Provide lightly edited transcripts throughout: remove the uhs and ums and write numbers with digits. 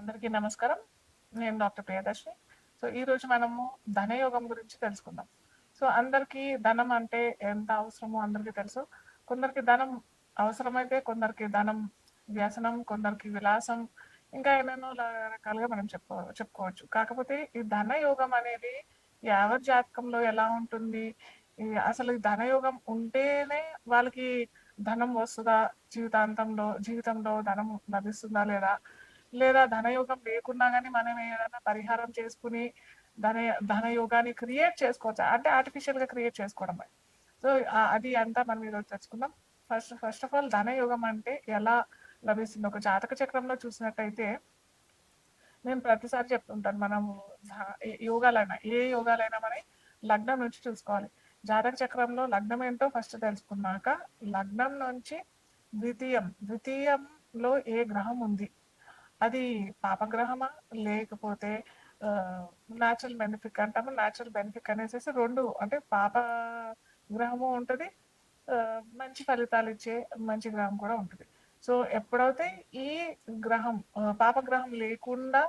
అందరికీ నమస్కారం. నేను డాక్టర్ ప్రియదర్శిని. ఈరోజు మనము ధనయోగం గురించి తెలుసుకుందాం. అందరికీ ధనం అంటే ఎంత అవసరమో అందరికీ తెలుసు. కొందరికి ధనం అవసరమైతే, కొందరికి ధనం వ్యసనం, కొందరికి విలాసం, ఇంకా ఎన్నెన్నో రకాలుగా మనం చెప్పుకోవచ్చు. కాకపోతే ఈ ధనయోగం అనేది ఎవరి జాతకంలో ఎలా ఉంటుంది? అసలు ఈ ధనయోగం ఉంటేనే వాళ్ళకి ధనం వస్తదా? జీవితంలో ధనం లభిస్తుందా లేదా? లేదా ధనయోగం లేకున్నా గానీ మనం ఏదైనా పరిహారం చేసుకొని ధన ధనయోగాన్ని క్రియేట్ చేసుకోవచ్చా? అంటే ఆర్టిఫిషియల్‌గా క్రియేట్ చేసుకోవడమే. సో, అది అంతా మనం ఈరోజు తెలుసుకుందాం. ఫస్ట్ ఆఫ్ ఆల్ ధనయోగం అంటే ఎలా లభిస్తుంది? ఒక జాతక చక్రంలో చూసినట్టయితే నేను ప్రతిసారి చెప్తుంటాను. మనము ధ యోగాలైనా, ఏ యోగాలైనా మనం లగ్నం నుంచి చూసుకోవాలి. జాతక చక్రంలో లగ్నం ఏంటో ఫస్ట్ తెలుసుకున్నాక, లగ్నం నుంచి ద్వితీయంలో ఏ గ్రహం ఉంది? అది పాపగ్రహమా? లేకపోతే న్యాచురల్ బెనిఫిక్ అంటాము. న్యాచురల్ బెనిఫిక్ అనేసేసి 2 అంటే పాప గ్రహము ఉంటది. మంచి ఫలితాలిచ్చే మంచి గ్రహం కూడా ఉంటది. ఎప్పుడైతే ఈ గ్రహం పాపగ్రహం లేకుండా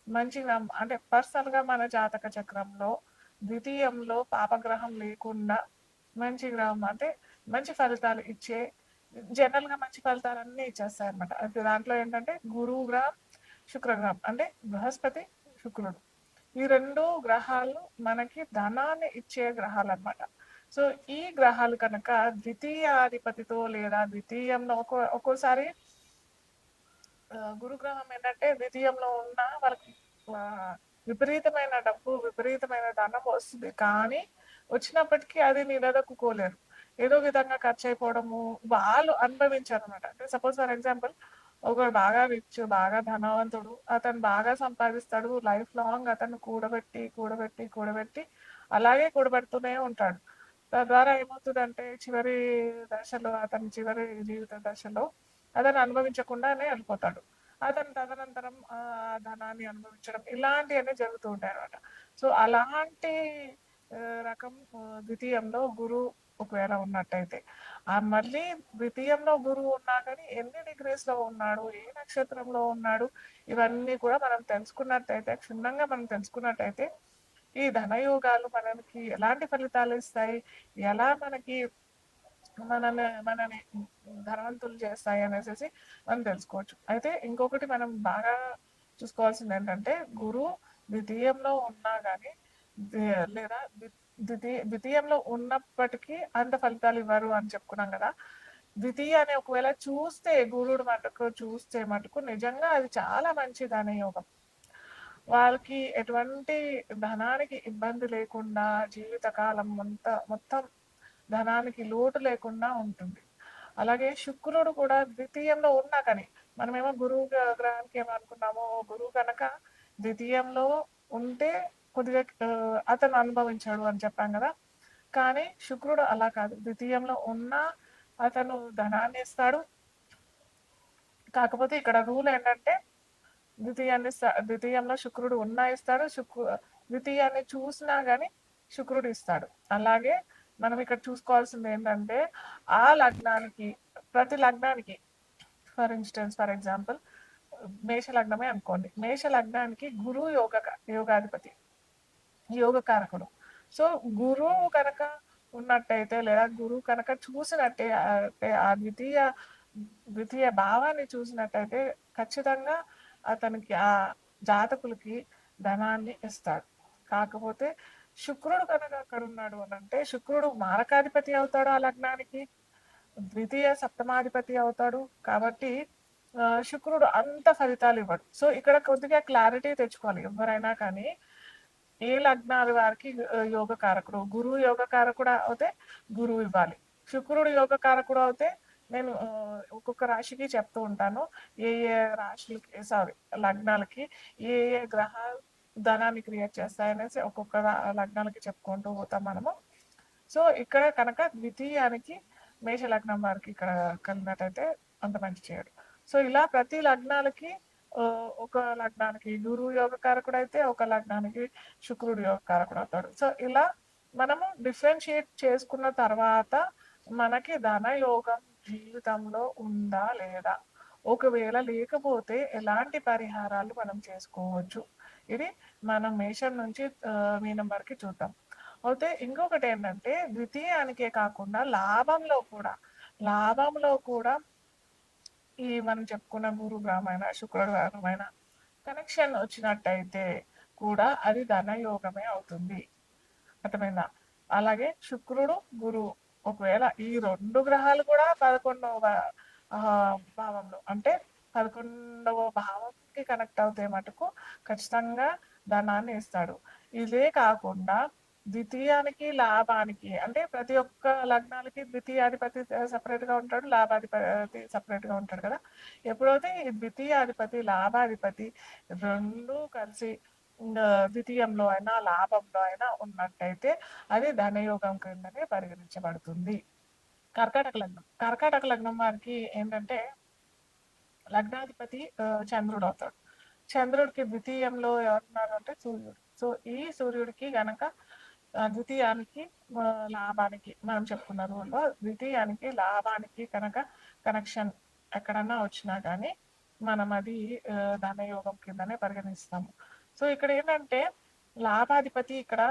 మంచి గ్రహం అంటే పర్సనల్‌గా మన జాతక చక్రంలో ద్వితీయంలో పాపగ్రహం లేకుండా మంచి గ్రహం అంటే మంచి ఫలితాలు ఇచ్చే జనరల్‌గా మంచి ఫలితాలన్నీ ఇచ్చేస్తాయన్నమాట. అది దాంట్లో ఏంటంటే గురువు గ్రహం, శుక్రగ్రహం అంటే బృహస్పతి, శుక్రుడు. ఈ 2 గ్రహాలు మనకి ధనాన్ని ఇచ్చే గ్రహాలన్నమాట. సో, ఈ గ్రహాలు కనుక ద్వితీయాధిపతితో లేదా ద్వితీయంలో ఒక్కోసారి గురుగ్రహం ఏంటంటే ద్వితీయంలో ఉన్న వాళ్ళకి విపరీతమైన డబ్బు, విపరీతమైన ధనం వస్తుంది. కానీ వచ్చినప్పటికీ అది నిలదొక్కుకోలేరు. ఏదో విధంగా ఖర్చయిపోవడము, వాళ్ళు అనుభవించారనమాట. అంటే సపోజ్ ఫర్ ఎగ్జాంపుల్ ఒకడు బాగా రిచ్, బాగా ధనవంతుడు. అతను బాగా సంపాదిస్తాడు. లైఫ్ లాంగ్ అతను కూడబెట్టి అలాగే కూడబెడుతూనే ఉంటాడు. తద్వారా ఏమవుతదంటే అతని చివరి జీవిత దశలో అతను అనుభవించకుండానే వెళ్ళిపోతాడు. అతను తదనంతరం ధనాన్ని అనుభవించడం ఇలాంటివన్నీ జరుగుతూ ఉంటాయనమాట. అలాంటి రకం ద్వితీయంలో గురువు ఒకవేళ ఉన్నట్టయితే. మళ్ళీ ద్వితీయంలో గురువు ఉన్నా కానీ ఎన్ని డిగ్రీస్‌లో ఉన్నాడు? ఏ నక్షత్రంలో ఉన్నాడు? ఇవన్నీ కూడా మనం తెలుసుకున్నట్టయితే, క్షుణ్ణంగా మనం తెలుసుకున్నట్టయితే, ఈ ధనయోగాలు మనకి ఎలాంటి ఫలితాలు ఇస్తాయి? ఎలా మనని ధనవంతులు చేస్తాయి అనేసేసి మనం తెలుసుకోవచ్చు. అయితే ఇంకొకటి మనం బాగా చూసుకోవాల్సింది ఏంటంటే, గురువు ద్వితీయంలో ఉన్నా గానీ లేదా ద్వితీయంలో ఉన్నప్పటికీ అంత ఫలితాలు ఇవ్వరు అని చెప్పుకున్నాం కదా! ద్వితీయాన్ని ఒకవేళ చూస్తే మటుకు నిజంగా అది చాలా మంచి ధనయోగం. వాళ్ళకి ఎటువంటి ధనానికి ఇబ్బంది లేకుండా జీవితకాలం మొత్తం ధనానికి లోటు లేకుండా ఉంటుంది. అలాగే శుక్రుడు కూడా ద్వితీయంలో ఉన్నా కానీ మనమేమో గురువు గ్రహానికి ఏమనుకున్నామో గురువు కనుక ద్వితీయంలో ఉంటే కొద్దిగా అతను అనుభవించాడు అని చెప్పాం కదా! కానీ శుక్రుడు అలా కాదు. ద్వితీయంలో ఉన్నా అతను ధనాన్ని ఇస్తాడు. కాకపోతే ఇక్కడ రూల్ ఏంటంటే ద్వితీయంలో శుక్రుడు ఉన్నా ఇస్తాడు. ద్వితీయాన్ని చూసినా గాని శుక్రుడు ఇస్తాడు. అలాగే మనం ఇక్కడ చూసుకోవాల్సింది ఏంటంటే ఆ లగ్నానికి ప్రతి లగ్నానికి ఫర్ ఎగ్జాంపుల్ మేష లగ్నమే అనుకోండి. మేష లగ్నానికి గురువు యోగాధిపతి, యోగకారకుడు. గురువు కనుక ఉన్నట్టయితే లేదా గురువు కనుక చూసినట్టే ఆ ద్వితీయ భావాన్ని చూసినట్టయితే ఖచ్చితంగా అతనికి ఆ జాతకులకి ధనాన్ని ఇస్తాడు. కాకపోతే శుక్రుడు కనుక అక్కడ ఉన్నాడు అనంటే శుక్రుడు మారకాధిపతి అవుతాడు ఆ లగ్నానికి. ద్వితీయ సప్తమాధిపతి అవుతాడు. కాబట్టి శుక్రుడు అంత ఫలితాలు ఇవ్వడు. ఇక్కడ కొద్దిగా క్లారిటీ తెచ్చుకోవాలి ఎవరైనా కానీ. ఏ లగ్నాల వారికి యోగకారకుడు. గురువు యోగకారకుడు అవుతే గురువు ఇవ్వాలి. శుక్రుడు యోగకారకుడు అవుతే నేను ఒక్కొక్క రాశికి చెప్తూ ఉంటాను. ఏ ఏ రాశులకి లగ్నాలకి ఏ ఏ గ్రహాలు ధనాన్ని క్రియేట్ చేస్తాయనేసి ఒక్కొక్క లగ్నాలకి చెప్పుకుంటూ పోతాం మనము. ఇక్కడ కనుక ద్వితీయానికి మేష లగ్నం వారికి ఇక్కడ కలిగినట్టయితే అంత మంచి చేయడు. ఇలా ప్రతి లగ్నాలకి ఒక లగ్నానికి గురువు యోగకారకుడు అయితే ఒక లగ్నానికి శుక్రుడు యోగకారకుడు అవుతాడు. ఇలా మనము డిఫరెన్షియేట్ చేసుకున్న తర్వాత మనకి ధన యోగం జీవితంలో ఉందా లేదా? ఒకవేళ లేకపోతే ఎలాంటి పరిహారాలు మనం చేసుకోవచ్చు? ఇది మనం మేషం నుంచి మీనం వరకి చూద్దాం. అయితే ఇంకొకటేంటంటే ద్వితీయానికే కాకుండా లాభంలో కూడా ఈ మనం చెప్పుకున్న గురు గ్రహమైన, శుక్రుడు గ్రహమైన కనెక్షన్ వచ్చినట్టయితే కూడా అది ధనయోగమే అవుతుంది. అర్థమైందా? అలాగే శుక్రుడు, గురువు ఒకవేళ ఈ 2 గ్రహాలు కూడా 11వ భావంలో అంటే 11వ భావంకి కనెక్ట్ అవుతే మటుకు ఖచ్చితంగా ధనాన్ని ఇస్తాడు. ఇదే కాకుండా ద్వితీయానికి, లాభానికి అంటే ప్రతి ఒక్క లగ్నాలకి ద్వితీయాధిపతి సెపరేట్‌గా ఉంటాడు. లాభాధిపతి సెపరేట్‌గా ఉంటాడు కదా! ఎప్పుడైతే ఈ ద్వితీయాధిపతి, లాభాధిపతి 2 కలిసి ద్వితీయంలో అయినా, లాభంలో అయినా ఉన్నట్టయితే అది ధనయోగం కిందనే పరిగణించబడుతుంది. కర్కాటక లగ్నం వారికి ఏంటంటే లగ్నాధిపతి చంద్రుడవుతాడు. చంద్రుడికి ద్వితీయంలో ఎవరున్నారు అంటే సూర్యుడు. సో, ఈ సూర్యుడికి గనక ద్వితీయానికి లాభానికి మనం చెప్పుకున్న రూల్‌లో ద్వితీయానికి, లాభానికి కనుక కనెక్షన్ ఎక్కడన్నా వచ్చినా గానీ మనం అది ధనయోగం కిందనే పరిగణిస్తాము. సో, ఇక్కడేంటంటే లాభాధిపతి ఇక్కడ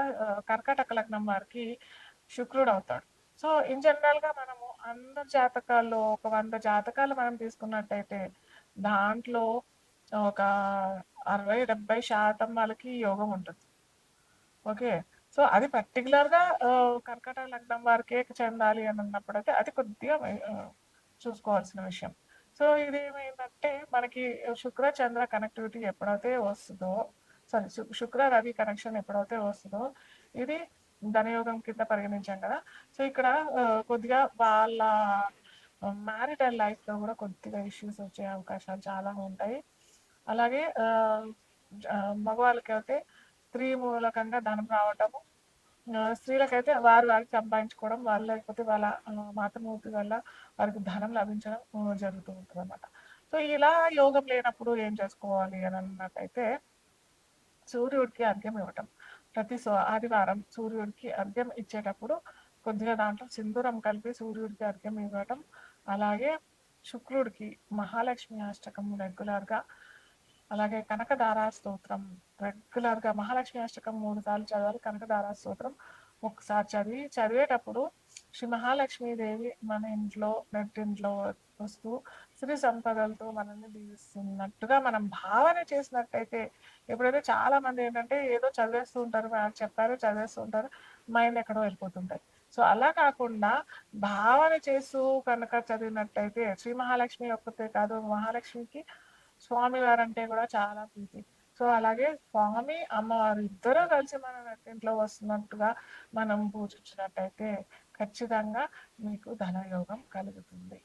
కర్కాటక లగ్నం వారికి శుక్రుడవుతాడు. సో, ఇన్ జనరల్‌గా మనము అందరి జాతకాల్లో ఒక 100 జాతకాలు మనం తీసుకున్నట్టయితే దాంట్లో ఒక 60, 70% వాళ్ళకి యోగం ఉంటుంది. ఓకే. సో, అది పర్టిక్యులర్‌గా కర్కాటక లగ్నం వారికే చెందాలి అని అన్నప్పుడైతే అది కొద్దిగా చూసుకోవాల్సిన విషయం. సో, ఇదేమైందంటే మనకి శుక్ర, చంద్ర కనెక్టివిటీ ఎప్పుడైతే వస్తదో సారీ శుక్ర, రవి కనెక్షన్ ఎప్పుడైతే వస్తదో ఇది ధనయోగం కింద పరిగణించాం కదా! సో, ఇక్కడ కొద్దిగా వాళ్ళ మ్యారిటల్ లైఫ్‌లో కూడా కొద్దిగా ఇష్యూస్ వచ్చే అవకాశాలు చాలా ఉంటాయి. అలాగే మగవాళ్ళకైతే స్త్రీ మూలకంగా ధనం రావటము, స్త్రీలకైతే వారికి సంపాదించుకోవడం, వాళ్ళు లేకపోతే వాళ్ళ మాతృమూర్తి వల్ల వారికి ధనం లభించడం జరుగుతూ ఉంటుందన్నమాట. సో, ఇలా యోగం లేనప్పుడు ఏం చేసుకోవాలి అని అన్నట్టయితే సూర్యుడికి అర్ఘ్యం ఇవ్వటం. ప్రతి ఆదివారం సూర్యుడికి అర్ఘ్యం ఇచ్చేటప్పుడు కొద్దిగా దాంట్లో సింధూరం కలిపి సూర్యుడికి అర్ఘ్యం ఇవ్వటం. అలాగే శుక్రుడికి మహాలక్ష్మి అష్టకం రెగ్యులర్‌గా, అలాగే కనకదారా స్తోత్రం రెగ్యులర్‌గా మహాలక్ష్మి అష్టకం 3 సార్లు చదవాలి. కనకదారా స్తోత్రం ఒకసారి చదివేటప్పుడు శ్రీ మహాలక్ష్మీదేవి మన ఇంట్లో నెట్టింట్లో వస్తూ సిరి సంపదలతో మనల్ని దీవిస్తున్నట్టుగా మనం భావన చేసినట్టయితే ఎప్పుడైతే చాలా మంది ఏంటంటే ఏదో చదివేస్తూ ఉంటారు, చెప్పారు చదివేస్తూ ఉంటారు, మైండ్ ఎక్కడో వెళ్ళిపోతుంటాయి. సో, అలా కాకుండా భావన చేస్తూ కనుక చదివినట్టయితే శ్రీ మహాలక్ష్మి ఒక్కతే కాదు, మహాలక్ష్మికి స్వామివారంటే కూడా చాలా ప్రీతి. సో, అలాగే స్వామి, అమ్మవారు ఇద్దరూ కలిసి మన నెట్టింట్లో వస్తున్నట్టుగా మనం పూజించినట్టయితే ఖచ్చితంగా మీకు ధనయోగం కలుగుతుంది.